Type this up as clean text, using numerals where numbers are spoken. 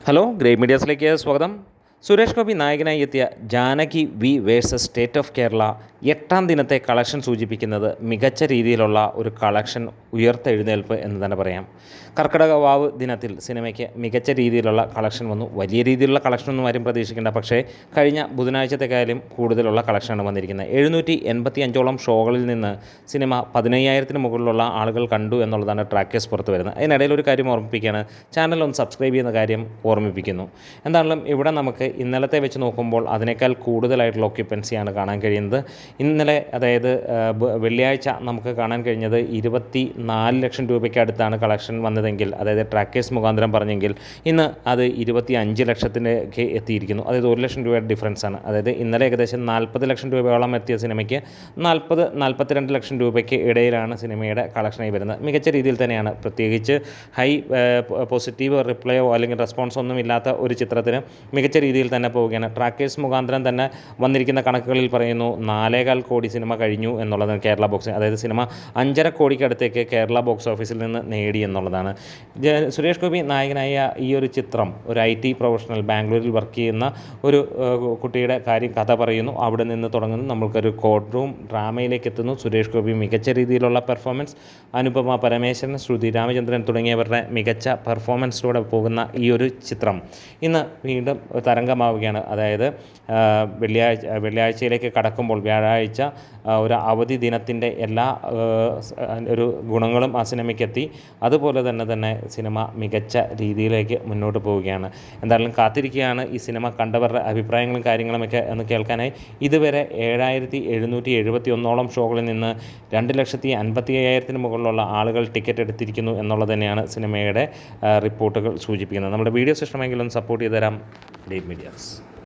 Hello, great മീഡിയാസിലേക്ക് സ്വാഗതം. സുരേഷ് ഗോപി നായകനായി എത്തിയ Janaki V versus state of Kerala 8ാം ദിനത്തെ കളക്ഷൻ സൂചിപ്പിക്കുന്നത് മികച്ച രീതിയിലുള്ള ഒരു കളക്ഷൻ ഉയർത്തെഴുന്നേൽപ്പ് എന്ന് തന്നെ പറയാം. കർക്കിടക വാവ് ദിനത്തിൽ സിനിമയ്ക്ക് മികച്ച രീതിയിലുള്ള കളക്ഷൻ വന്നു. വലിയ രീതിയിലുള്ള കളക്ഷനൊന്നും ആരും പ്രതീക്ഷിക്കേണ്ട, പക്ഷേ കഴിഞ്ഞ ബുധനാഴ്ചത്തെക്കാളും കൂടുതലുള്ള കളക്ഷനാണ് വന്നിരിക്കുന്നത്. 785ഓളം ഷോകളിൽ നിന്ന് സിനിമ 15,000-ന് മുകളിലുള്ള ആളുകൾ കണ്ടു എന്നുള്ളതാണ് ട്രാക്കേഴ്സ് പുറത്ത് വരുന്നത്. അതിനിടയിൽ ഒരു കാര്യം ഓർമ്മിപ്പിക്കുകയാണ്, ചാനൽ ഒന്ന് സബ്സ്ക്രൈബ് ചെയ്യുന്ന കാര്യം ഓർമ്മിപ്പിക്കുന്നു. എന്താണെങ്കിലും ഇവിടെ നമുക്ക് ഇന്നലത്തെ വെച്ച് നോക്കുമ്പോൾ അതിനേക്കാൾ കൂടുതലായിട്ടുള്ള ഓക്യുപ്പൻസിയാണ് കാണാൻ കഴിയുന്നത്. ഇന്നലെ, അതായത് വെള്ളിയാഴ്ച, നമുക്ക് കാണാൻ കഴിഞ്ഞത് 24 ലക്ഷം രൂപയ്ക്ക് അടുത്താണ് കളക്ഷൻ വന്നതെങ്കിൽ, അതായത് ട്രാക്കേഴ്സ് മുഖാന്തരം പറഞ്ഞെങ്കിൽ, ഇന്ന് അത് 25 ലക്ഷത്തിലേക്ക് എത്തിയിരിക്കുന്നു. അതായത് 1 ലക്ഷം രൂപയുടെ ഡിഫറൻസാണ്. അതായത് ഇന്നലെ ഏകദേശം 40 ലക്ഷം രൂപയോളം എത്തിയ സിനിമയ്ക്ക് 42 ലക്ഷം രൂപയ്ക്ക് ഇടയിലാണ് സിനിമയുടെ കളക്ഷനായി വരുന്നത്. മികച്ച രീതിയിൽ തന്നെയാണ്. പ്രത്യേകിച്ച് ഹൈ പോസിറ്റീവ് റിപ്ലൈയോ അല്ലെങ്കിൽ റെസ്പോൺസോ ഒന്നും ഇല്ലാത്ത ഒരു ചിത്രത്തിന് മികച്ച രീതിയിൽ തന്നെ പോവുകയാണ്. ട്രാക്കേഴ്സ് മുഖാന്തരം തന്നെ വന്നിരിക്കുന്ന കണക്കുകളിൽ പറയുന്നു 4.25 കോടി സിനിമ കഴിഞ്ഞു എന്നുള്ളതാണ് കേരള ബോക്സ്. അതായത് സിനിമ 5.5 കോടിക്കടുത്തേക്ക് കേരള ബോക്സ് ഓഫീസിൽ നിന്ന് നേടി എന്നുള്ളതാണ്. സുരേഷ് ഗോപി നായകനായ ഈ ഒരു ചിത്രം ഒരു IT പ്രൊഫഷണൽ, ബാംഗ്ലൂരിൽ വർക്ക് ചെയ്യുന്ന ഒരു കുട്ടിയുടെ കഥ പറയുന്നു. അവിടെ നിന്ന് തുടങ്ങുന്നു, നമ്മൾക്കൊരു കോർട്ട് റൂം ഡ്രാമയിലേക്ക് എത്തുന്നു. സുരേഷ് ഗോപി മികച്ച രീതിയിലുള്ള പെർഫോമൻസ്, അനുപമ പരമേശ്വരൻ, ശ്രുതി രാമചന്ദ്രൻ തുടങ്ങിയവരുടെ മികച്ച പെർഫോമൻസിലൂടെ പോകുന്ന ഈ ഒരു ചിത്രം ഇന്ന് വീണ്ടും തരംഗമാവുകയാണ്. അതായത് വെള്ളിയാഴ്ചയിലേക്ക് കടക്കുമ്പോൾ വ്യാഴാഴ്ച ഒരു അവധി ദിനത്തിൻ്റെ എല്ലാ ഒരു ഗുണങ്ങളും ആ സിനിമയ്ക്കെത്തി. അതുപോലെ തന്നെ സിനിമ മികച്ച രീതിയിലേക്ക് മുന്നോട്ട് പോവുകയാണ്. എന്തായാലും കാത്തിരിക്കുകയാണ് ഈ സിനിമ കണ്ടവരുടെ അഭിപ്രായങ്ങളും കാര്യങ്ങളുമൊക്കെ ഒന്ന് കേൾക്കാനായി. ഇതുവരെ 7,771ഓളം ഷോകളിൽ നിന്ന് 2,55,000-ന് മുകളിലുള്ള ആളുകൾ ടിക്കറ്റ് എടുത്തിരിക്കുന്നു എന്നുള്ളത് തന്നെയാണ് സിനിമയുടെ റിപ്പോർട്ടുകൾ സൂചിപ്പിക്കുന്നത്. നമ്മുടെ വീഡിയോസ് ഇഷ്ടമെങ്കിൽ ഒന്ന് സപ്പോർട്ട് ചെയ്ത് തരാം. Great medias.